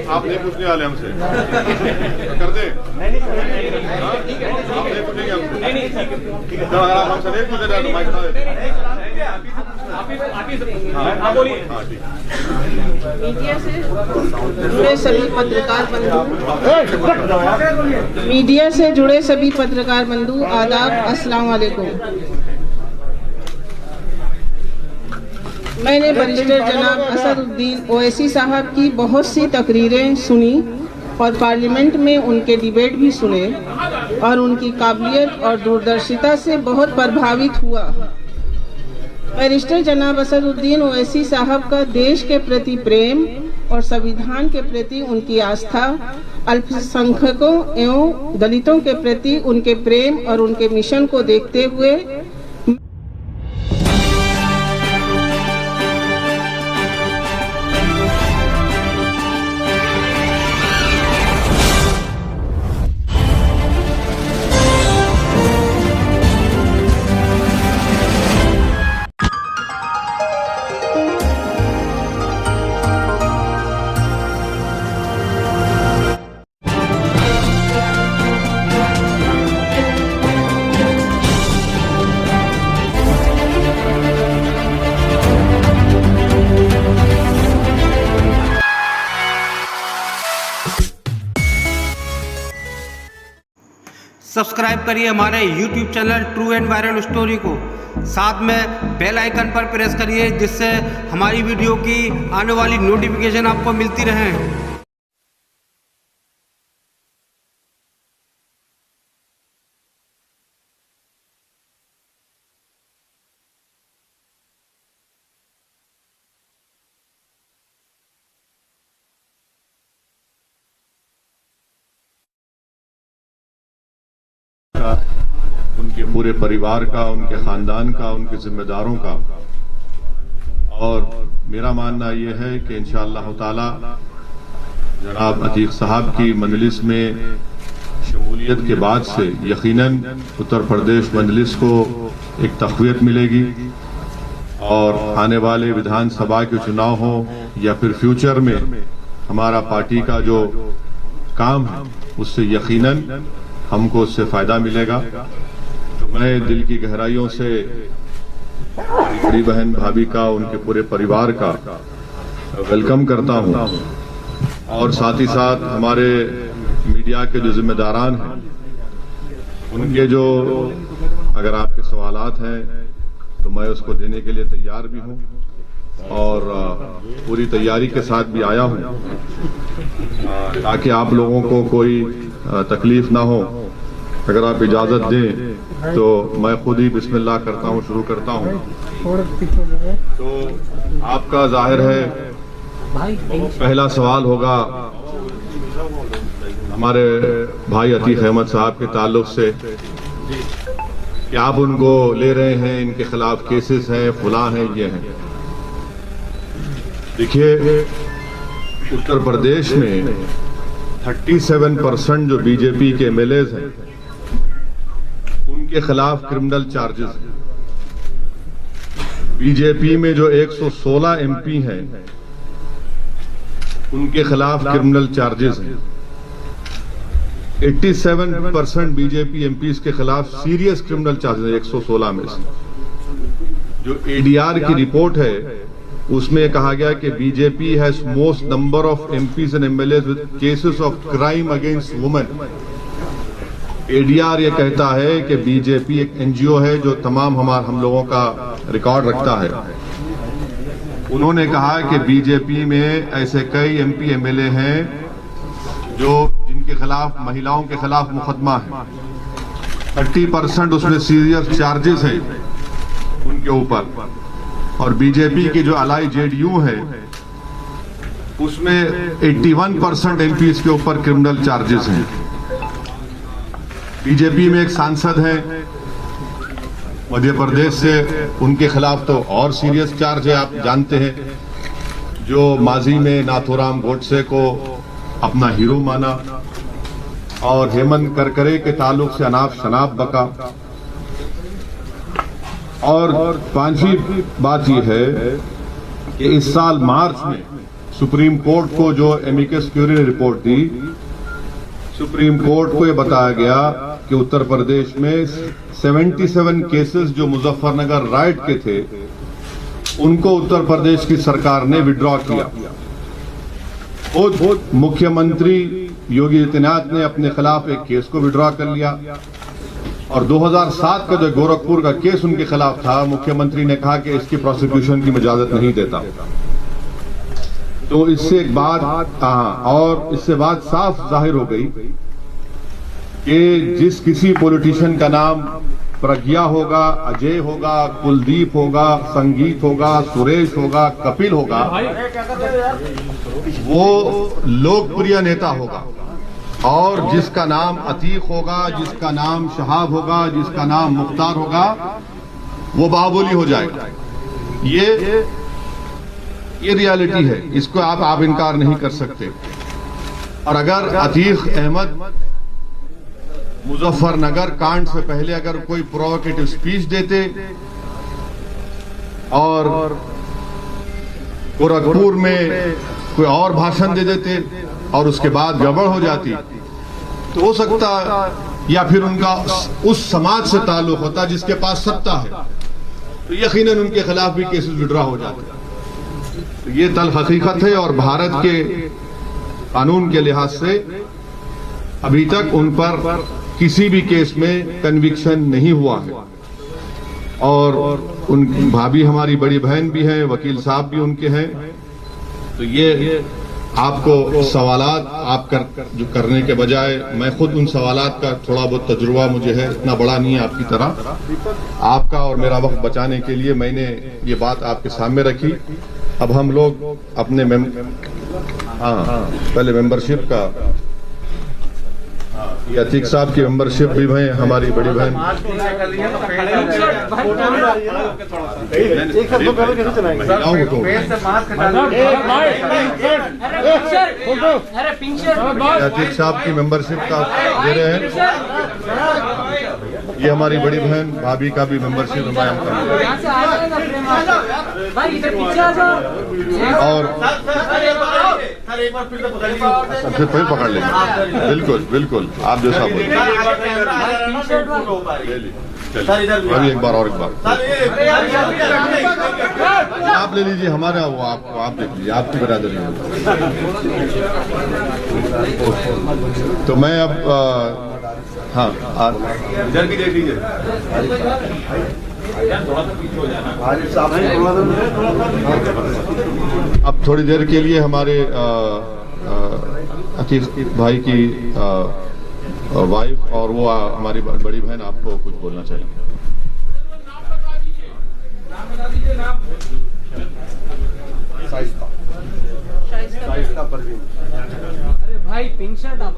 आप नहीं पूछने वाले हमसे कर दे। आप नहीं पूछेंगे हमसे। अगर आप हमसे नहीं पूछे तो माइक बता देते। मीडिया से जुड़े सभी पत्रकार बंधु आदाब, अस्सलाम वालेकुम। मैंने बैरिस्टर जनाब असदुद्दीन ओवैसी साहब की बहुत सी तकरीरें सुनी और पार्लियामेंट में उनके डिबेट भी सुने और उनकी काबिलियत और दूरदर्शिता से बहुत प्रभावित हुआ। बैरिस्टर जनाब असदुद्दीन ओवैसी साहब का देश के प्रति प्रेम और संविधान के प्रति उनकी आस्था, अल्पसंख्यकों एवं दलितों के प्रति उनके प्रेम और उनके मिशन को देखते हुए सब्सक्राइब करिए हमारे YouTube channel true and viral story को। साथ में बेल आइकन पर प्रेस करिए जिससे हमारी वीडियो की आने वाली नोटिफिकेशन आपको मिलती रहे। उनके पूरे परिवार का, उनके खानदान का, उनके जिम्मेदारों का। और मेरा मानना यह है कि इंशाअल्लाह ताला जनाब अतीक साहब की मजलिस में शमूलियत के बाद से यकीनन उत्तर प्रदेश मजलिस को एक तक़वियत मिलेगी और आने वाले विधानसभा के चुनाव हो या फिर फ्यूचर में हमारा पार्टी का जो काम है उससे यकीनन हमको उससे फायदा मिलेगा। तो मैं दिल की गहराइयों से बड़ी बहन भाभी का, उनके पूरे परिवार का वेलकम करता हूं और साथ ही साथ हमारे मीडिया के जो जिम्मेदारान हैं उनके जो अगर आपके सवालात हैं तो मैं उसको देने के लिए तैयार भी हूं और पूरी तैयारी के साथ भी आया हूं ताकि आप लोगों को कोई तकलीफ ना हो। अगर आप इजाजत दें तो मैं खुद ही बिस्मिल्लाह करता हूं, शुरू करता हूं। तो आपका जाहिर है पहला सवाल होगा हमारे भाई अतीक अहमद साहब के ताल्लुक से कि आप उनको ले रहे हैं, इनके खिलाफ केसेस हैं, फुला हैं, ये हैं। देखिए उत्तर प्रदेश में 37% जो बीजेपी के एमएलएज हैं उनके खिलाफ क्रिमिनल चार्जेस हैं। बीजेपी में जो 116 एमपी हैं उनके खिलाफ क्रिमिनल चार्जेस हैं। 87% बीजेपी एमपीज के खिलाफ सीरियस क्रिमिनल चार्जेस हैं 116 में से। जो एडीआर की रिपोर्ट है उसमें कहा गया कि BJP has most number of MPs and MLAs with cases of crime against women. ADR ये कहता है कि बीजेपी एक एनजीओ है जो तमाम हम लोगों का रिकॉर्ड रखता है। उन्होंने कहा कि बीजेपी में ऐसे कई एमपी एमएलए हैं जो जिनके खिलाफ महिलाओं के खिलाफ मुकदमा है। 30% उसमें सीरियस चार्जेस है उनके ऊपर। और बीजेपी की जो अलाई जेडीयू है उसमें 81% एमपीज के ऊपर क्रिमिनल चार्जेस हैं। बीजेपी में एक सांसद हैं मध्य प्रदेश से, उनके खिलाफ तो और सीरियस चार्ज है। आप जानते हैं जो माजी में नाथूराम गोडसे को अपना हीरो माना और हेमंत करकरे के ताल्लुक से अनाप शनाप बका। और पांचवी बात यह है कि इस साल मार्च में सुप्रीम कोर्ट को जो एमिकस क्यूरी ने रिपोर्ट दी, सुप्रीम कोर्ट को यह बताया गया कि उत्तर प्रदेश में 77 केसेस जो मुजफ्फरनगर राइट के थे उनको उत्तर प्रदेश की सरकार ने विड्रॉ किया। खुद मुख्यमंत्री योगी आदित्यनाथ ने अपने खिलाफ एक केस को विड्रॉ कर लिया और 2007 का जो गोरखपुर का केस उनके खिलाफ था, मुख्यमंत्री ने कहा कि इसकी प्रोसिक्यूशन की मैं इजाजत नहीं देता। तो इससे एक बात और इससे बात साफ जाहिर हो गई कि जिस किसी पॉलिटिशियन का नाम प्रज्ञा होगा, अजय होगा, कुलदीप होगा, संगीत होगा, सुरेश होगा, कपिल होगा, वो लोकप्रिय नेता होगा। और जिसका नाम अतीक होगा, जिसका नाम शहाब होगा, जिसका नाम मुख्तार होगा, वो बाहुबली हो जाएगा। ये रियलिटी है, इसको आप इनकार नहीं कर सकते। और अगर अतीक अहमद मुजफ्फरनगर कांड से पहले अगर कोई प्रोवोकेटिव स्पीच देते और गोरखपुर में कोई और भाषण दे देते और उसके बाद गड़बड़ हो जाती, तो हो सकता या फिर उनका उस समाज से ताल्लुक होता जिसके पास सत्ता है, तो यकीनन उनके खिलाफ भी केसेस विड्रॉ हो जाते। तो ये तल्ख हकीकत है और भारत के कानून के लिहाज से अभी तक उन पर किसी भी केस में कन्विक्शन नहीं हुआ है। और उन भाभी हमारी बड़ी बहन भी हैं, वकील साहब भी उनके हैं। तो ये आपको सवालात आप जो करने के बजाय मैं खुद उन सवालात का थोड़ा बहुत तजुर्बा मुझे है, इतना बड़ा नहीं है आपकी तरह। आपका और मेरा वक्त बचाने के लिए मैंने ये बात आपके सामने रखी। अब हम लोग अपने पहले मेंबरशिप का, ये अतीक साहब की मेंबरशिप भी है, हमारी बड़ी बहन। अतीक साहब की मेंबरशिप का दे रहे हैं। ये हमारी बड़ी बहन भाभी का भी मेंबरशिप और सबसे पहले पकड़ लेंगे। बिल्कुल बिल्कुल, आप जैसा बोलिए। अभी एक बार आप ले लीजिए हमारा, वो आप देख लीजिए, आपकी बरादरी है। तो मैं अब इधर भी देख लीजिए। अब थोड़ी देर के लिए हमारे अतीक भाई की वाइफ और वो हमारी बड़ी बहन आपको कुछ बोलना चाहिए। शाइस्ता परवीन। अरे भाई पिंक शर्ट आप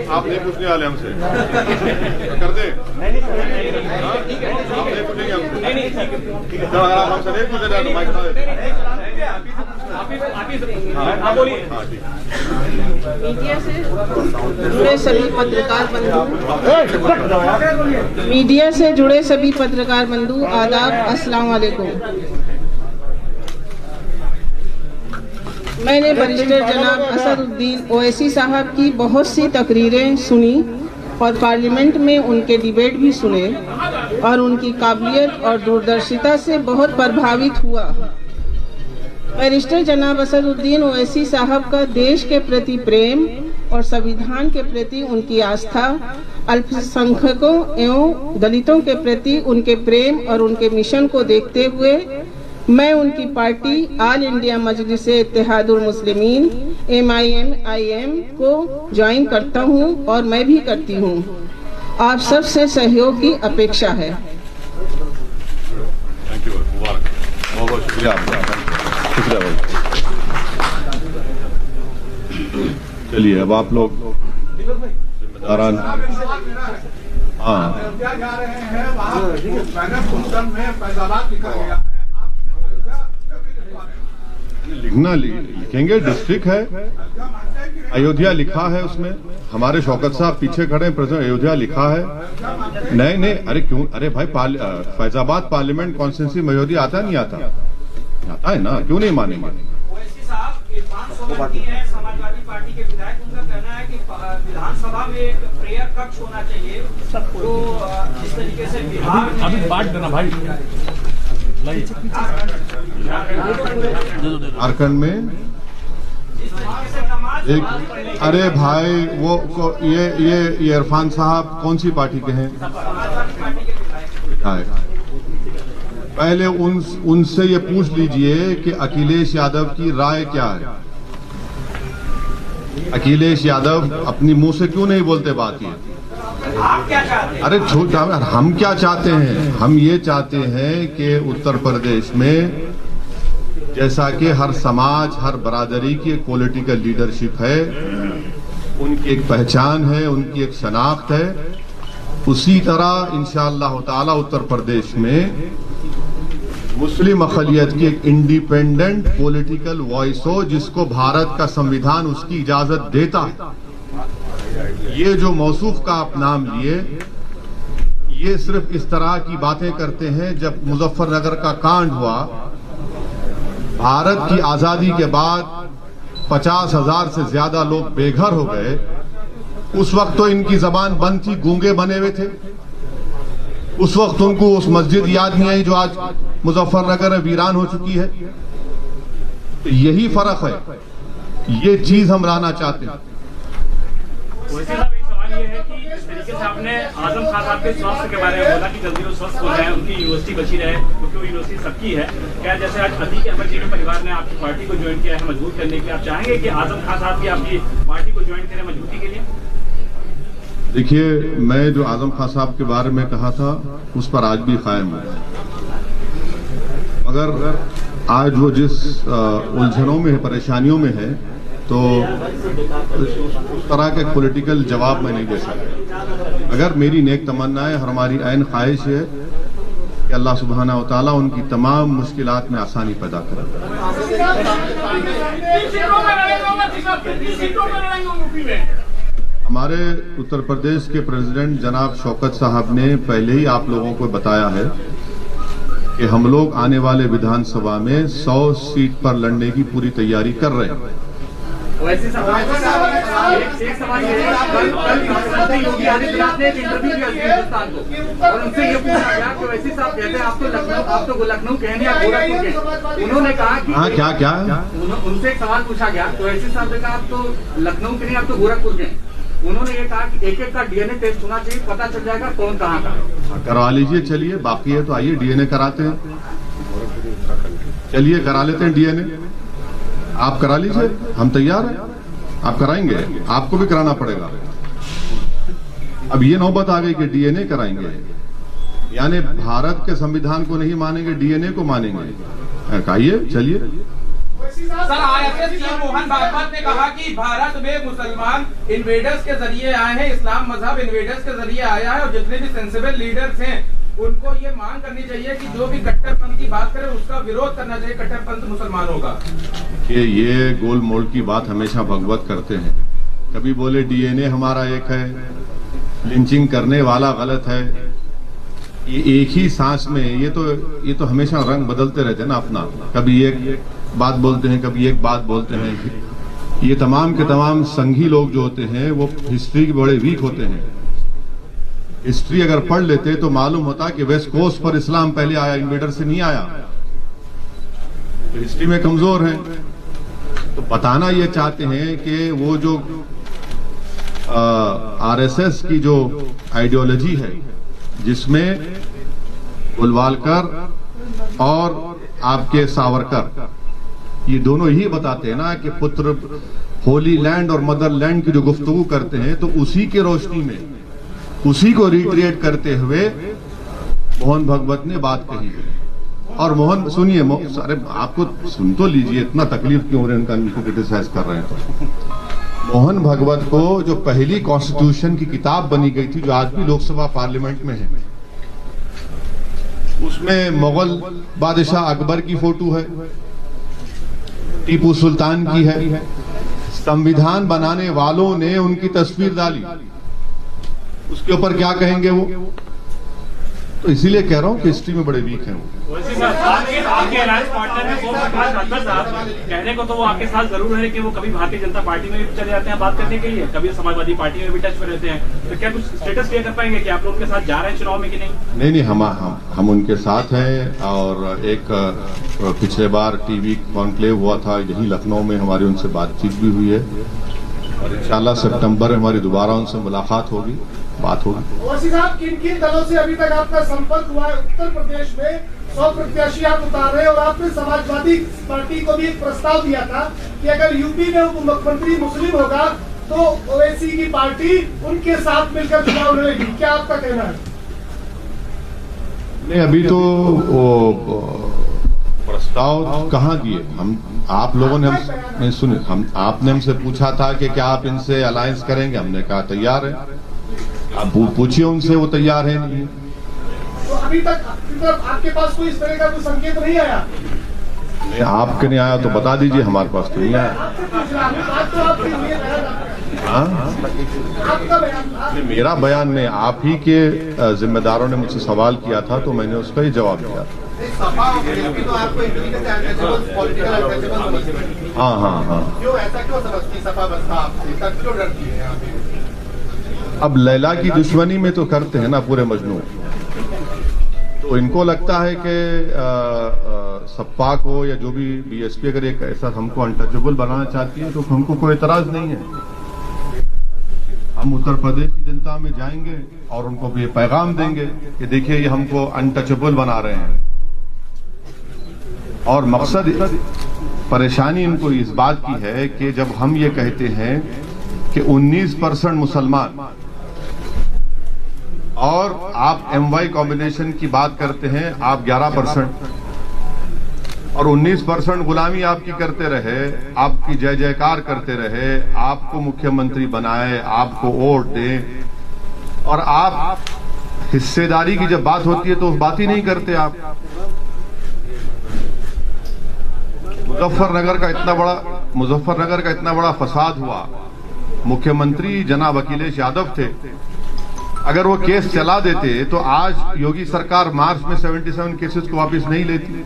आप नहीं पूछने वाले हमसे कर दे। नहीं पूछेंगे हमसे। अगर आप हमसे नहीं पूछे तो माइक मीडिया से जुड़े सभी पत्रकार बंधु, मीडिया से जुड़े सभी पत्रकार बंधु आदाब, अस्सलाम वालेकुम। मैंने बैरिस्टर जनाब असदुद्दीन ओवैसी साहब की बहुत सी तकरीरें सुनी और पार्लियामेंट में उनके डिबेट भी सुने और उनकी काबिलियत और दूरदर्शिता से बहुत प्रभावित हुआ। बैरिस्टर जनाब असदुद्दीन ओवैसी साहब का देश के प्रति प्रेम और संविधान के प्रति उनकी आस्था, अल्पसंख्यकों एवं दलितों के प्रति उनके प्रेम और उनके मिशन को देखते हुए मैं उनकी पार्टी ऑल इंडिया मजलिस इत्तेहादुल मुस्लिमीन MIM को ज्वाइन करता हूं और मैं भी करती हूं आप सबसे सहयोग की अपेक्षा है। थैंक यू, मुबारक, बहुत बहुत शुक्रिया आपका, शुक्रिया भाई। चलिए अब आप लोग जिम्मेदारान, हाँ लिखना लिखेंगे, डिस्ट्रिक्ट है, अयोध्या लिखा है उसमें, हमारे शौकत साहब पीछे खड़े हैं, प्रेसिडेंट अयोध्या लिखा है। नहीं नहीं, अरे क्यों, अरे भाई फैजाबाद पार्लियामेंट कॉन्स्टिट्यूंसी में अयोध्या आता नहीं आता? आता है ना, क्यों नहीं मानेंगे? समाजवादी पार्टी के विधायक, उनका कहना है कि विधानसभा में एक प्रेयर कक्ष होना चाहिए। तो इस तरीके से बिहार अभी बांट देना भाई। झारखंड में एक, अरे भाई वो ये इरफान साहब कौन सी पार्टी के हैं? पहले उनसे ये पूछ लीजिए कि अखिलेश यादव की राय क्या है। अखिलेश यादव अपनी मुंह से क्यों नहीं बोलते बात ये? आप क्या चाहते हैं? अरे छोटा, हम क्या चाहते हैं? हम ये चाहते हैं कि उत्तर प्रदेश में जैसा कि हर समाज, हर बरादरी की एक पॉलिटिकल लीडरशिप है, उनकी एक पहचान है, उनकी एक शनाख्त है, उसी तरह इंशाअल्लाह ताला उत्तर प्रदेश में मुस्लिम अक़लियत की एक इंडिपेंडेंट पॉलिटिकल वॉइस हो, जिसको भारत का संविधान उसकी इजाजत देता है। ये जो मौसूफ का आप नाम लिए, ये सिर्फ इस तरह की बातें करते हैं। जब मुजफ्फरनगर का कांड हुआ, भारत की आजादी के बाद 50,000 से ज्यादा लोग बेघर हो गए, उस वक्त तो इनकी जबान बंद थी, गूंगे बने हुए थे। उस वक्त उनको उस मस्जिद याद नहीं आई जो आज मुजफ्फरनगर में वीरान हो चुकी है। तो यही फर्क है, ये चीज हम लाना चाहते हैं। वैसे साहब एक सवाल ये है कि जिस तरीके से आपने आजम खान साहब के स्वास्थ्य के बारे में बोला कि जल्दी वो स्वस्थ हो जाए, उनकी यूनिवर्सिटी बची रहे, क्योंकि वो यूनिवर्सिटी सबकी है। क्या जैसे आज अतीक अहमद जी के परिवार ने आपकी पार्टी को ज्वाइन किया है मजबूत करने के लिए, आप चाहेंगे कि आजम खान साहब की आपकी पार्टी को ज्वाइन करें मजबूती के लिए? देखिए, मैं जो आजम खान साहब के बारे में कहा था उस पर आज भी कायम हूं, मगर आज वो जिस उलझनों में है, परेशानियों में है, तो उस तरह के पॉलिटिकल जवाब मैं नहीं दे सकता। अगर मेरी नेक तमन्ना है, हमारी ऐन ख्वाहिश है कि अल्लाह सुब्हाना व तआला उनकी तमाम मुश्किलात में आसानी पैदा करे। हमारे उत्तर प्रदेश के प्रेसिडेंट जनाब शौकत साहब ने पहले ही आप लोगों को बताया है कि हम लोग आने वाले विधानसभा में 100 सीट पर लड़ने की पूरी तैयारी कर रहे हैं। वैसे सवाल एक सवाल ये है, कल मुख्यमंत्री योगी आदित्यनाथ ने एक इंटरव्यू दिया हिंदुस्तान को, और उनसे ये पूछा गया कि वैसे साहब कहते हैं आप तो लखनऊ के हैं या गोरखपुर के? उन्होंने कहा कि हाँ, क्या क्या उनसे एक सवाल पूछा गया तो वैसे साहब ने कहा आप तो लखनऊ के नहीं, आप तो गोरखपुर के हैं। उन्होंने ये कहा कि एक एक का डीएनए टेस्ट होना चाहिए, पता चल जाएगा कौन कहाँ का है। करवा लीजिए, चलिए, बाकी है तो आइए डीएनए कराते हैं। चलिए करा लेते हैं डीएनए, आप करा लीजिए, हम तैयार हैं। आप कराएंगे? आपको भी कराना पड़ेगा। अब ये नौबत आ गई कि डीएनए कराएंगे, यानी भारत के संविधान को नहीं मानेंगे, डीएनए को मानेंगे। कहिए, चलिए। Sir, IFS chief Mohan Bhagwat ने कहा कि भारत में मुसलमान इन्वेडर्स के जरिए आए हैं, इस्लाम मजहब इन्वेडर्स के जरिए आया है, और जितने भी सेंसिबल लीडर्स हैं उनको ये मांग करनी चाहिए कि जो भी कट्टरपंथ की बात करे उसका विरोध करना चाहिए, कट्टरपंथ मुसलमानों का। ये गोल मोल की बात हमेशा भगवत करते हैं। कभी बोले डीएनए हमारा एक है, लिंचिंग करने वाला गलत है। ये एक ही सांस में ये तो हमेशा रंग बदलते रहते हैं ना अपना, कभी एक बात बोलते हैं, कभी एक बात बोलते हैं। ये तमाम के तमाम संघी लोग जो होते हैं वो हिस्ट्री के बड़े वीक होते हैं। हिस्ट्री अगर पढ़ लेते तो मालूम होता कि वेस्ट कोस्ट पर इस्लाम पहले आया, इन्वेडर से नहीं आया। तो हिस्ट्री में कमजोर हैं। तो बताना ये चाहते हैं कि वो जो आरएसएस की जो आइडियोलॉजी है, जिसमें गोलवालकर और आपके सावरकर, ये दोनों ही बताते हैं ना कि पुत्र होली लैंड और मदर लैंड की जो गुफ्तगू करते हैं, तो उसी के रोशनी में उसी को रिट्रिएट करते हुए मोहन भागवत ने बात कही है। और मोहन सुनिए, अरे आपको सुन तो लीजिए, इतना तकलीफ क्यों हो रही है उनका, इनको क्रिटिसाइज कर रहे हैं तो। मोहन भागवत को जो पहली कॉन्स्टिट्यूशन की किताब बनी गई थी, जो आज भी लोकसभा पार्लियामेंट में है, उसमें मुगल बादशाह अकबर की फोटो है, टीपू सुल्तान की है, संविधान बनाने वालों ने उनकी तस्वीर डाली। उसके ऊपर क्या कहेंगे वो? तो इसीलिए कह रहा हूं कि हिस्ट्री में बड़े वीक हैं वो। आपके अलायंस पार्टनर है वो प्रकाश राठौर साहब, कहने को तो वो आपके साथ जरूर है कि वो कभी भारतीय जनता पार्टी में भी चले जाते हैं बात करने के लिए, कभी समाजवादी पार्टी में भी टच में रहते हैं, तो क्या कुछ स्टेटस क्लियर कर पाएंगे कि आप लोग उनके साथ जा रहे हैं चुनाव में कि नहीं? नहीं, हम उनके साथ हैं। और एक पिछले बार टीवी कॉन्क्लेव हुआ था यही लखनऊ में, हमारी उनसे बातचीत भी हुई है और इंशाल्लाह सितंबर में हमारी दोबारा उनसे मुलाकात होगी, बात होगी। ओवैसी साहब, किन किन दलों से अभी तक आपका संपर्क हुआ है? उत्तर प्रदेश में 100 प्रत्याशी आप उतार रहे हैं और आपने समाजवादी पार्टी को भी एक प्रस्ताव दिया था कि अगर यूपी में उप मुख्यमंत्री मुस्लिम होगा तो ओवैसी की पार्टी उनके साथ मिलकर चुनाव लड़ेगी, क्या आपका कहना है? नहीं, अभी तो वो प्रस्ताव कहाँ दिए हम, आप लोगों ने नहीं सुने, आपने हमसे पूछा था कि क्या आप इनसे अलायंस करेंगे, हमने कहा तैयार है। आप पूछिए उनसे, वो तैयार है नहीं। तो अभी तक आपके पास कोई इस तरह का कोई संकेत नहीं आया? नहीं, आपके नहीं आया तो बता दीजिए, हमारे पास तो नहीं आया। मेरा बयान नहीं, आप ही के जिम्मेदारों ने मुझसे सवाल किया था तो मैंने उसका ही जवाब दिया। हाँ, अब लैला की दुश्मनी में तो करते हैं ना पूरे मजनू। तो इनको लगता है कि सपा को या जो भी बीएसपी अगर एक ऐसा हमको अनटचेबल बनाना चाहती है तो हमको कोई एतराज नहीं है। हम उत्तर प्रदेश की जनता में जाएंगे और उनको भी पैगाम देंगे कि देखिए ये हमको अनटचेबल बना रहे हैं। और मकसद, परेशानी इनको इस बात की है कि जब हम ये कहते हैं कि 19% मुसलमान और आप MY कॉम्बिनेशन की बात करते हैं, आप 11% और 19% गुलामी आपकी करते रहे, आपकी जय जयकार करते रहे, आपको मुख्यमंत्री बनाए, आपको वोट दे, और आप हिस्सेदारी की जब बात होती है तो उस बात ही नहीं करते आप। मुजफ्फरनगर का इतना बड़ा फसाद हुआ, मुख्यमंत्री जनाब अखिलेश यादव थे, अगर वो केस चला देते तो आज योगी सरकार मार्च में 77 केसेस को वापस नहीं लेती।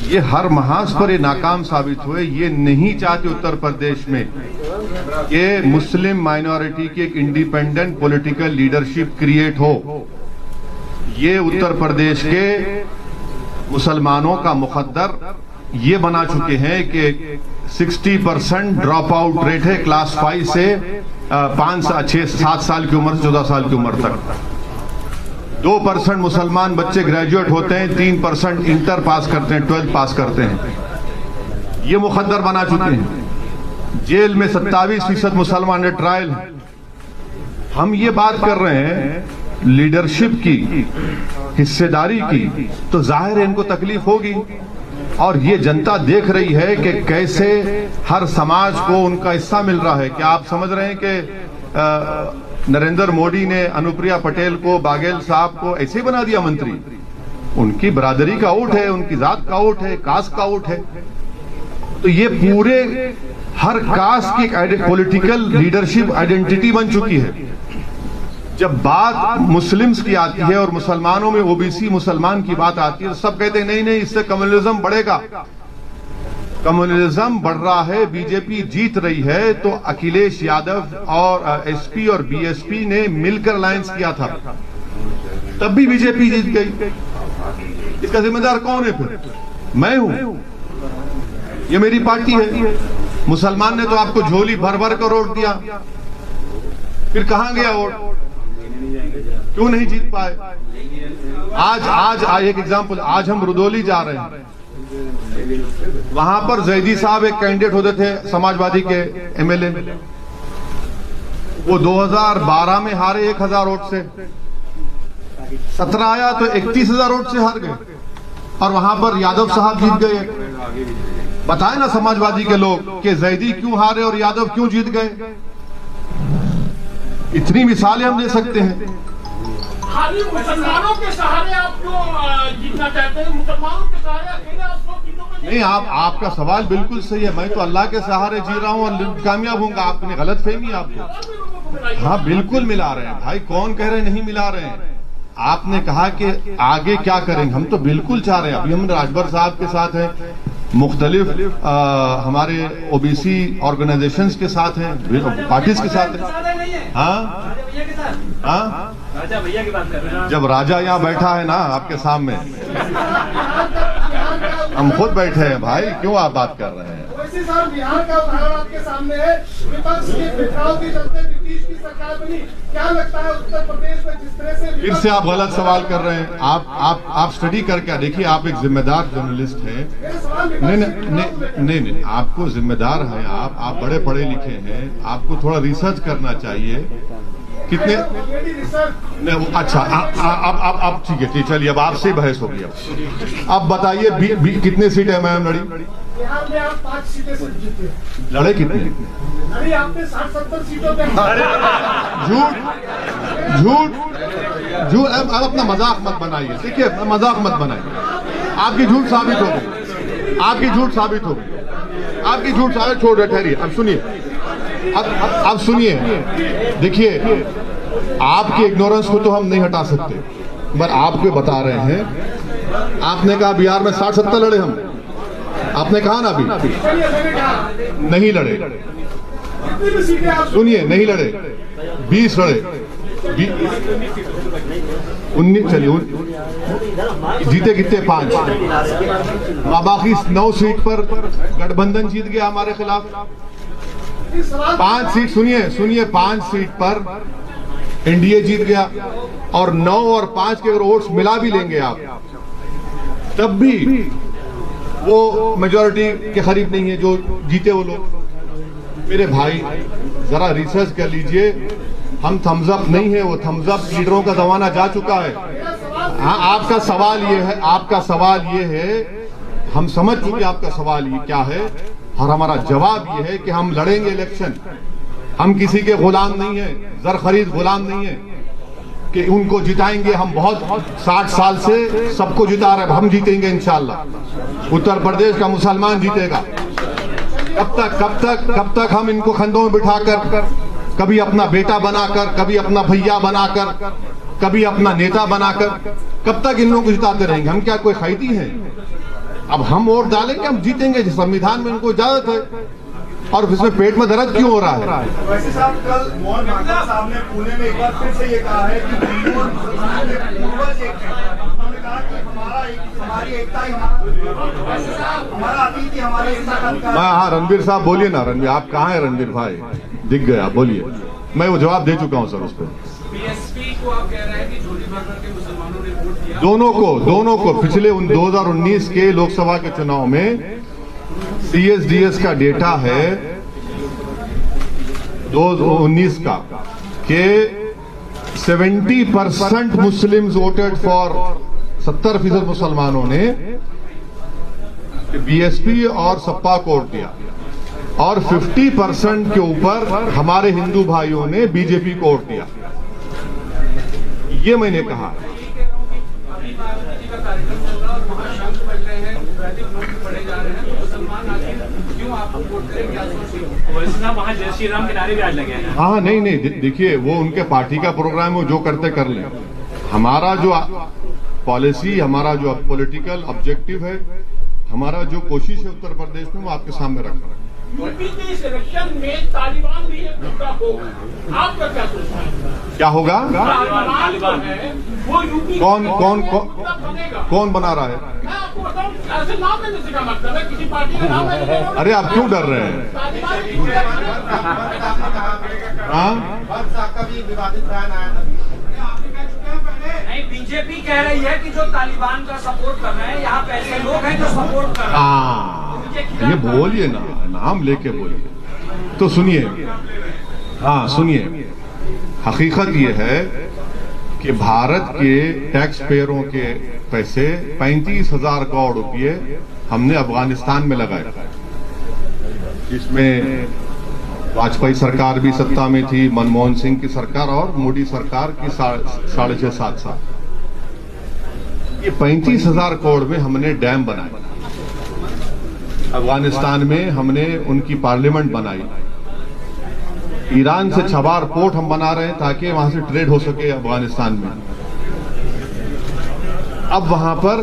ये हर महाज पर ये नाकाम साबित हुए। ये नहीं चाहते उत्तर प्रदेश में कि मुस्लिम माइनॉरिटी की एक इंडिपेंडेंट पॉलिटिकल लीडरशिप क्रिएट हो। ये उत्तर प्रदेश के मुसलमानों का मुकद्दर ये बना चुके हैं कि 60% ड्रॉप आउट रेट है क्लास 5 से 7 साल की उम्र से 14 साल की उम्र तक। 2% मुसलमान बच्चे ग्रेजुएट होते हैं, 3% इंटर पास करते हैं, 12th पास करते हैं। ये मुकद्दर बना चुके हैं। जेल में 27% मुसलमान ट्रायल है। हम ये बात कर रहे हैं लीडरशिप की, हिस्सेदारी की, तो जाहिर है इनको तकलीफ होगी। और ये जनता देख रही है कि कैसे हर समाज को उनका हिस्सा मिल रहा है। क्या आप समझ रहे हैं कि नरेंद्र मोदी ने अनुप्रिया पटेल को, बाघेल साहब को ऐसे बना दिया मंत्री? उनकी बरादरी का वोट है, उनकी जात का वोट है, कास्ट का वोट है। तो ये पूरे हर कास्ट की पॉलिटिकल लीडरशिप आइडेंटिटी बन चुकी है। जब बात मुस्लिम्स की आती है और मुसलमानों में ओबीसी मुसलमान की बात आती है तो सब कहते हैं नहीं नहीं, इससे कम्युनलिज्म बढ़ेगा। कम्युनलिज्म बढ़ रहा है, बीजेपी जीत रही है। तो अखिलेश यादव और एसपी और बीएसपी ने मिलकर अलायंस किया था, तब भी बीजेपी जीत गई। इसका जिम्मेदार कौन है फिर? मैं हूं, ये मेरी पार्टी है। मुसलमान ने तो आपको झोली भर भर कर वोट दिया, फिर कहां गया वोट? क्यों नहीं जीत पाए? आज एक एग्जांपल, आज हम रुदौली जा रहे हैं, वहां पर जैदी साहब एक कैंडिडेट होते थे समाजवादी के एमएलए। वो 2012 में हारे 1000 वोट से, 17 आया तो 31,000 वोट से हार गए, और वहां पर यादव साहब जीत गए। बताए ना समाजवादी के लोग कि जैदी क्यों हारे और यादव क्यों जीत गए। इतनी मिसालें हम दे सकते हैं। खाली मुसलमानों के सहारे आप क्यों जीतना चाहते हैं? मुसलमानों के सहारे अकेले आप लोग जीतोगे? नहीं, आपका सवाल बिल्कुल सही है। मैं तो अल्लाह के सहारे जी रहा हूँ और कामयाब होऊंगा। आपने गलत फहमी आपको। हाँ बिल्कुल मिला रहे हैं भाई, कौन कह रहे नहीं मिला रहे हैं। आपने कहा कि आगे क्या करेंगे, हम तो बिल्कुल चाह रहे हैं। अभी हम राजभर साहब के साथ हैं, मुख्तलिफ हमारे ओबीसी ऑर्गेनाइजेशंस के साथ हैं, पार्टीज के साथ हैं। हाँ हाँ, राजा भैया की बात कर रहे हैं। जब राजा यहाँ बैठा है ना आपके सामने, हम खुद बैठे हैं भाई, क्यों आप बात कर रहे हैं। वैसे सर, बिहार का उदाहरण आपके सामने है। विपक्ष के बिखराव के चलते नीतीश की सरकार बनी। क्या लगता है उत्तर प्रदेश में जिस तरह से फिर से आप गलत सवाल कर रहे हैं। आप स्टडी करके देखिए, आप एक जिम्मेदार जर्नलिस्ट हैं। नहीं, आपको जिम्मेदार हैं आप बड़े पढ़े लिखे हैं, आपको थोड़ा रिसर्च करना चाहिए। कितने अच्छा, अब ठीक है, चलिए अब आपसे बहस होगी। अब बताइए कितने सीट एमआईएम लड़ी? बिहार में आप 5 सीटें से जीते। लड़े कितने? अरे आपने 60-70 सीटों पे। झूठ। अब अपना मजाक मत बनाइए। देखिए, मजाक मत बनाइए। आपकी झूठ साबित होगी, आपकी झूठ साबित होगी, आपकी झूठ साबित। छोड़ ठहरिए, अब सुनिए, अब सुनिए। देखिए, आपकी इग्नोरेंस को तो हम नहीं हटा सकते, पर आपको बता रहे हैं। आपने कहा बिहार में 60-70 लड़े हम, आपने कहा ना अभी नहीं लड़े। सुनिए, नहीं लड़े, 20 लड़े, 19, चलिए जीते कितने? 5। बाकी 9 सीट पर गठबंधन जीत गया हमारे खिलाफ। 5 सीट, सुनिए 5 सीट पर एनडीए जीत गया, और 9 और 5 के अगर वोट्स मिला भी लेंगे आप, तब भी वो मेजॉरिटी के करीब नहीं है जो जीते वो लोग। मेरे भाई जरा रिसर्च कर लीजिए। हम थम्स अप नहीं है, वो थम्स अप लीडरों का जमाना जा चुका है। हाँ, आपका सवाल ये है, हम समझ चुके आपका सवाल ये क्या है, और हमारा जवाब ये है कि हम लड़ेंगे इलेक्शन। हम किसी के गुलाम नहीं है, जर खरीद गुलाम नहीं है कि उनको जिताएंगे। हम बहुत 60 साल से सबको जिता रहे हैं, हम जीतेंगे इंशाल्लाह। उत्तर प्रदेश का मुसलमान जीतेगा। कब तक हम इनको कंधों में बिठाकर, कभी अपना बेटा बनाकर, कभी अपना भैया बनाकर, कभी अपना नेता बनाकर, कब तक इन लोगों को जिताते रहेंगे? हम क्या कोई खैदी हैं? अब हम वोट डालेंगे, हम जीतेंगे। संविधान में इनको इजाजत है, और इसमें पेट में दर्द क्यों हो रहा है? वैसे साहब, कल मोहन भागवत साहब ने पुणे में एक बार फिर से ये कहा है कि हिंदू और मुसलमान के पूर्वज एक हैं। उन्होंने कहा कि हमारी एकता ही हमारा अतीत ही हमारी एकता का। हाँ, रणबीर साहब बोलिए ना। रणबीर, आप कहाँ हैं? रणबीर भाई दिख गया, बोलिए। मैं वो जवाब दे चुका हूँ सर उस पर। बीएसपी को आप कह रहे हैं कि झोली भर के मुसलमानों ने वोट दिया। दोनों को पिछले 2019 के लोकसभा के चुनाव में CSDS का डेटा है 2019 का कि 70% मुस्लिम्स वोटेड फॉर, 70% मुसलमानों ने बीएसपी और सपा को वोट दिया, और 50% के ऊपर हमारे हिंदू भाइयों ने बीजेपी को वोट दिया। ये मैंने कहा। वहाँ जय श्री राम के नारे भी आज लगे हैं। हाँ, नहीं, देखिए वो उनके पार्टी का प्रोग्राम है, जो करते कर लें। हमारा जो पॉलिसी, हमारा जो पॉलिटिकल ऑब्जेक्टिव है, हमारा जो कोशिश है उत्तर प्रदेश में, वो आपके सामने रख रहा है। यूपी के इलेक्शन में तालिबान भी एक मुद्दा होगा। आपका क्या सोचना है? क्या होगा? तालिबान है वो यूपी कौन बना रहा है? मैं आपको बताऊं, ऐसे नाम लेने से क्या मतलब है? किसी पार्टी का नाम लेने से? अरे आप क्यों डर रहे हैं? हाँ, नहीं, बीजेपी कह रही है कि जो तालिबान का सपोर्ट कर रहे हैं, यहाँ पे ऐसे लोग हैं जो सपोर्ट कर रहे हैं। ये बोलिए ना, नाम लेके बोलिए। तो सुनिए, हाँ सुनिए, हकीकत ये है कि भारत के टैक्स पेयरों के पैसे 35,000 करोड़ रुपए हमने अफगानिस्तान में लगाए। इसमें वाजपेयी सरकार भी सत्ता में थी, मनमोहन सिंह की सरकार और मोदी सरकार की 6.5-7 साल। ये 35,000 करोड़ में हमने डैम बनाए, अफगानिस्तान में हमने उनकी पार्लियामेंट बनाई, ईरान से छबार पोर्ट हम बना रहे हैं ताकि वहां से ट्रेड हो सके अफगानिस्तान में। अब वहां पर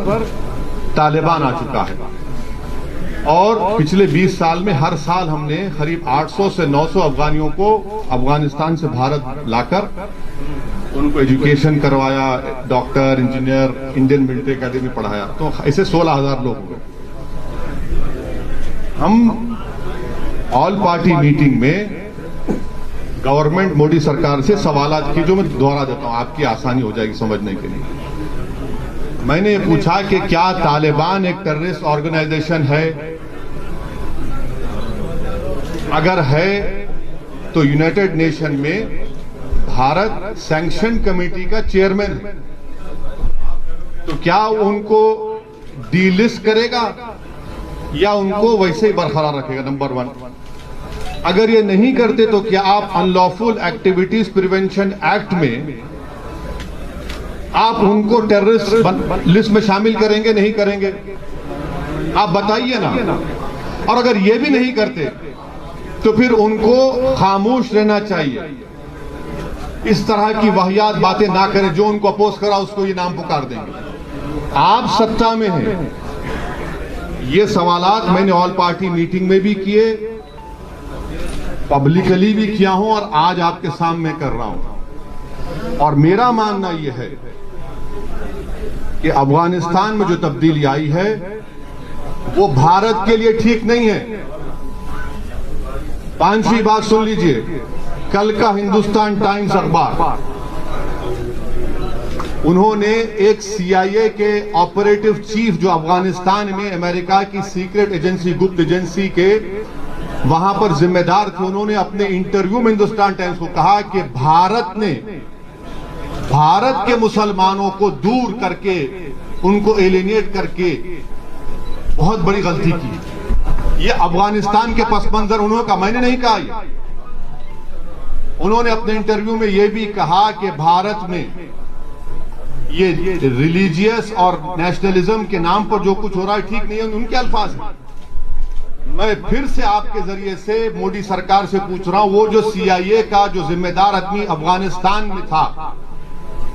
तालिबान आ चुका है और पिछले 20 साल में हर साल हमने करीब 800 से 900 अफगानियों को अफगानिस्तान से भारत लाकर उनको एजुकेशन करवाया, doctor, engineer, Indian military academy पढ़ाया। तो ऐसे 16,000 लोग हुए। हम ऑल पार्टी मीटिंग में गवर्नमेंट मोदी सरकार से सवालात की, जो मैं दोहरा देता हूं, आपकी आसानी हो जाएगी समझने के लिए। मैंने ये पूछा कि क्या तालिबान एक टेररिस्ट ऑर्गेनाइजेशन है? अगर है तो यूनाइटेड नेशन में भारत सैंक्शन कमेटी का चेयरमैन है, तो क्या उनको डीलिस्ट करेगा या उनको वैसे ही बरकरार रखेगा? नंबर 1। अगर ये नहीं करते तो क्या आप अनलॉफुल एक्टिविटीज प्रिवेंशन एक्ट में आप उनको टेररिस्ट लिस्ट में शामिल करेंगे, नहीं करेंगे? आप बताइए ना। और अगर ये भी नहीं करते तो फिर उनको खामोश रहना चाहिए, इस तरह की वाहियात बातें ना करें। जो उनको अपोज करा उसको ये नाम पुकार देंगे। आप सत्ता में हैं। ये सवालात मैंने ऑल पार्टी मीटिंग में भी किए, पब्लिकली भी किया हूं और आज आपके सामने कर रहा हूं। और मेरा मानना यह है कि अफगानिस्तान में जो तब्दीली आई है वो भारत के लिए ठीक नहीं है। 5वीं बात सुन लीजिए, कल का हिंदुस्तान टाइम्स अखबार, उन्होंने एक CIA के ऑपरेटिव चीफ जो अफगानिस्तान में अमेरिका की सीक्रेट एजेंसी, गुप्त एजेंसी के वहां पर जिम्मेदार थे, उन्होंने अपने इंटरव्यू में हिंदुस्तान टाइम्स को कहा कि भारत ने भारत के मुसलमानों को दूर करके, उनको एलिनेट करके बहुत बड़ी गलती की। ये अफगानिस्तान के पस मंजर उन्होंने कहा, मैंने नहीं कहा ये। उन्होंने अपने इंटरव्यू में यह भी कहा कि भारत में ये रिलीजियस और नेशनलिज्म के नाम पर जो कुछ हो रहा है ठीक नहीं है, उनके अल्फाज हैं। मैं फिर से आपके जरिए से मोदी सरकार से पूछ रहा हूं, वो जो CIA का जो जिम्मेदार आदमी अफगानिस्तान में था,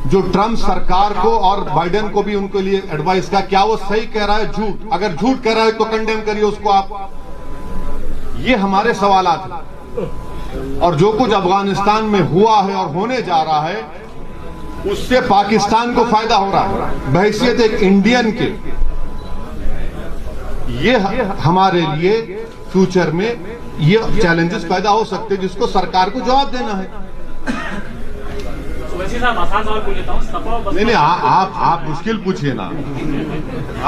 जो ट्रंप सरकार को और बाइडेन को भी उनके लिए एडवाइस का, क्या वो सही कह रहा है झूठ? अगर झूठ कह रहा है तो कंडेम करिए उसको आप। ये हमारे सवालात हैं। और जो कुछ अफगानिस्तान में हुआ है और होने जा रहा है उससे पाकिस्तान को फायदा हो रहा है। बहैसियत एक इंडियन के ये हमारे लिए फ्यूचर में ये चैलेंजेस पैदा हो सकते हैं जिसको सरकार को जवाब देना है। आसान सवाल पूछ लेता हूं। नहीं, आप मुश्किल पूछिए ना।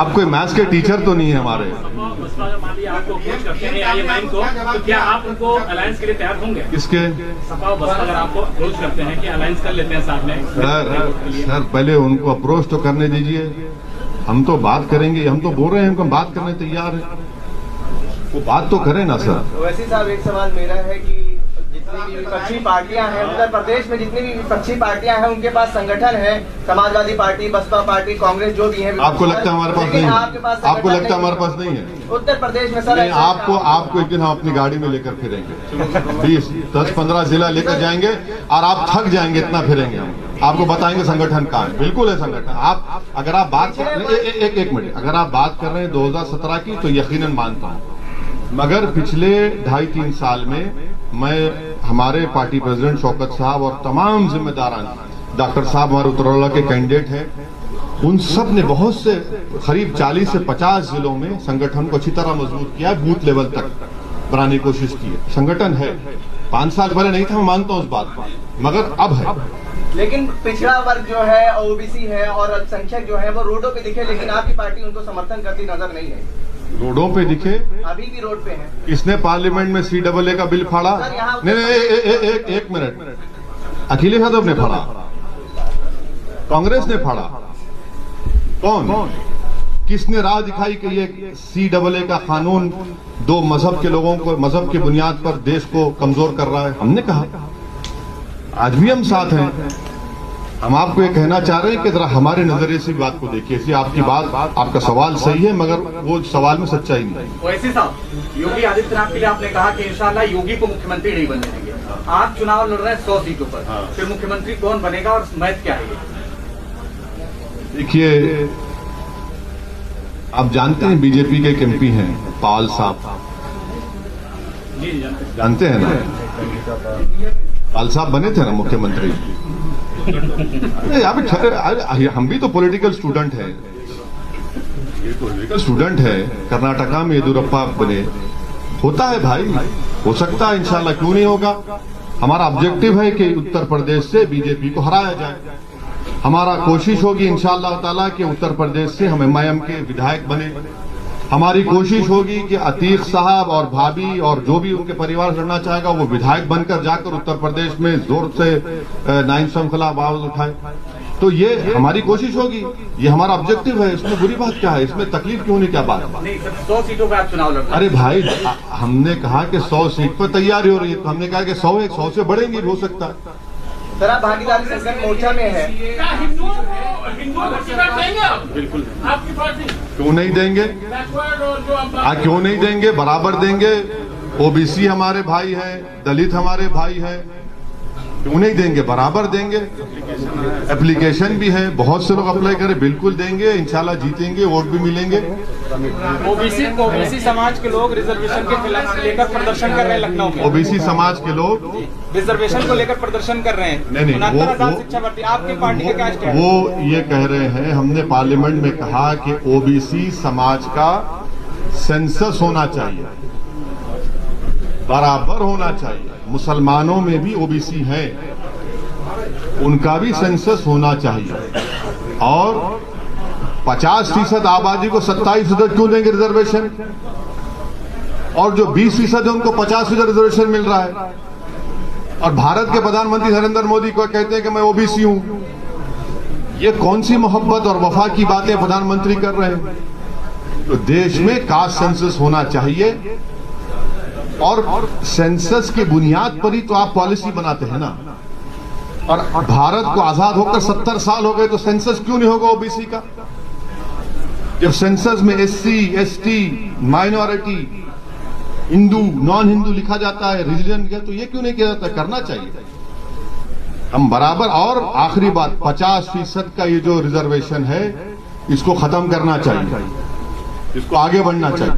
आप कोई मैथ्स के टीचर तो नहीं है हमारे। मान लीजिए आपको अप्रोच करते हैं IMIM को, तो क्या आप उनको अलायंस के लिए तैयार होंगे? किसके? सपा बसपा अगर आपको अप्रोच करते हैं कि अलायंस कर लेते हैं साथ में। सर पहले उनको अप्रोच तो करने दीजिए, हम तो बात करेंगे। हम तो बोल रहे हैं हम बात करने तैयार है, वो बात तो करें ना सर। वैसे साहब एक सवाल मेरा है कि जितनी भी विपक्षी पार्टियां हैं उत्तर प्रदेश में, जितनी भी विपक्षी पार्टियां हैं उनके पास संगठन है, समाजवादी पार्टी, बसपा पार्टी, कांग्रेस, जो भी है। आपको लगता है हमारे पास नहीं है? आपको लगता है हमारे पास नहीं है? उत्तर प्रदेश में सर आपको एक दिन हम अपनी गाड़ी में लेकर फिरेंगे, 10-15 जिला लेकर जाएंगे और आप थक जाएंगे इतना फिरेंगे। हम आपको बताएंगे संगठन कहाँ है। बिल्कुल है संगठन। आप अगर आप बात एक मिनट, अगर आप बात कर रहे हैं 2017 की तो यकीनन मानता हूँ, मगर पिछले 2.5-3 साल में मैं हमारे पार्टी प्रेसिडेंट शौकत साहब और तमाम जिम्मेदारान, डॉक्टर साहब हमारे उत्तरवाला के कैंडिडेट हैं, उन सब ने बहुत से करीब 40 से 50 जिलों में संगठन को अच्छी तरह मजबूत किया, बूथ लेवल तक बनाने की कोशिश की है। संगठन है, 5 साल पहले नहीं था, मैं मानता हूँ उस बात को, मगर अब है। लेकिन पिछड़ा वर्ग जो है, OBC है और अल्पसंख्यक जो है वो रोडों पे दिखे, लेकिन आपकी पार्टी उनको समर्थन करती नजर नहीं है। रोडों पे दिखे? अभी भी रोड पे है। किसने पार्लियामेंट में CAA का बिल फाड़ा? नहीं, एक मिनट, अखिलेश यादव ने फाड़ा, कांग्रेस ने फाड़ा। कौन, किसने राह दिखाई कि ये CAA का कानून दो मजहब के लोगों को मजहब की बुनियाद पर देश को कमजोर कर रहा है? हमने कहा, आज भी हम साथ हैं। हम आपको ये कहना चाह रहे हैं कि जरा हमारे नजरिए से बात को देखिए। इसलिए आपकी बात, आपका सवाल सही है, मगर वो सवाल में सच्चाई नहीं है। ओवैसी साहब, योगी आदित्यनाथ के लिए आपने कहा कि इंशाल्लाह योगी को मुख्यमंत्री नहीं बनने देंगे। आप चुनाव लड़ रहे हैं 100 सीटों पर, फिर मुख्यमंत्री कौन बनेगा और मैथ क्या है? देखिए, आप जानते हैं बीजेपी के एक MP हैं पाल साहब, जानते हैं ना? पाल साहब बने थे ना मुख्यमंत्री। अरे हम भी तो पॉलिटिकल स्टूडेंट हैं, ये पॉलिटिकल स्टूडेंट है। कर्नाटका में येदियुरप्पा बने, होता है भाई, हो सकता है, इंशाल्लाह क्यों नहीं होगा। हमारा ऑब्जेक्टिव है कि उत्तर प्रदेश से बीजेपी को हराया जाए। हमारा कोशिश होगी इंशाअल्लाह ताला कि उत्तर प्रदेश से हम MIM के विधायक बने। हमारी कोशिश होगी कि अतीक साहब और भाभी और जो भी उनके परिवार लड़ना चाहेगा वो विधायक बनकर जाकर उत्तर प्रदेश में जोर से नाइंसाफी के खिलाफ आवाज उठाए। तो ये हमारी कोशिश होगी, ये हमारा ऑब्जेक्टिव है। इसमें बुरी बात क्या है, इसमें तकलीफ क्यों नहीं, क्या बात है? 100 सीटों पर आप चुनाव लड़ रहे हैं। अरे भाई, हमने कहा कि 100 सीट पर तैयारी हो रही है, तो हमने कहा कि 100 से बढ़ेंगे, हो सकता है। सर, आप भागीदारी संगठन मोर्चा में है, बिल्कुल क्यों नहीं देंगे? क्यों नहीं देंगे? बराबर देंगे। OBC हमारे भाई हैं, दलित हमारे भाई हैं, क्यों नहीं देंगे? बराबर देंगे। एप्लीकेशन भी है, बहुत से लोग अप्लाई करें, बिल्कुल देंगे, इंशाल्लाह जीतेंगे, वोट भी मिलेंगे। ओबीसी समाज के लोग रिजर्वेशन के खिलाफ लेकर प्रदर्शन कर रहे हैं लखनऊ में। OBC समाज के लोग रिजर्वेशन को लेकर प्रदर्शन कर रहे हैं। नहीं, 69,000 शिक्षा भर्ती, आपकी पार्टी का क्या स्टैंड? वो ये कह रहे हैं, हमने पार्लियामेंट में कहा कि OBC समाज का सेंसस होना चाहिए, बराबर होना चाहिए। मुसलमानों में भी OBC हैं, उनका भी सेंसस होना चाहिए। और 50% आबादी को 27% क्यों देंगे रिजर्वेशन? और जो 20% है उनको 50% रिजर्वेशन मिल रहा है। और भारत के प्रधानमंत्री नरेंद्र मोदी को कहते हैं कि मैं OBC हूं। ये कौन सी मोहब्बत और वफा की बातें प्रधानमंत्री कर रहे हैं? तो देश में कास्ट सेंसस होना चाहिए, और सेंसस की बुनियाद पर ही तो आप पॉलिसी बनाते हैं ना। और भारत को आजाद होकर 70 साल हो गए, तो सेंसस क्यों नहीं होगा OBC का? जब सेंसस में SC, ST, minority, Hindu, non Hindu लिखा जाता है, रिलीजन का, तो ये क्यों नहीं किया जाता? करना चाहिए हम बराबर। और आखिरी बात, 50% का ये जो रिजर्वेशन है, इसको खत्म करना चाहिए, इसको आगे बढ़ना चाहिए।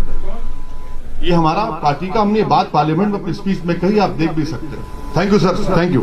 ये हमारा पार्टी का, हमने बात पार्लियामेंट में अपनी स्पीच में कही, आप देख भी सकते हैं। Thank you sir, thank you.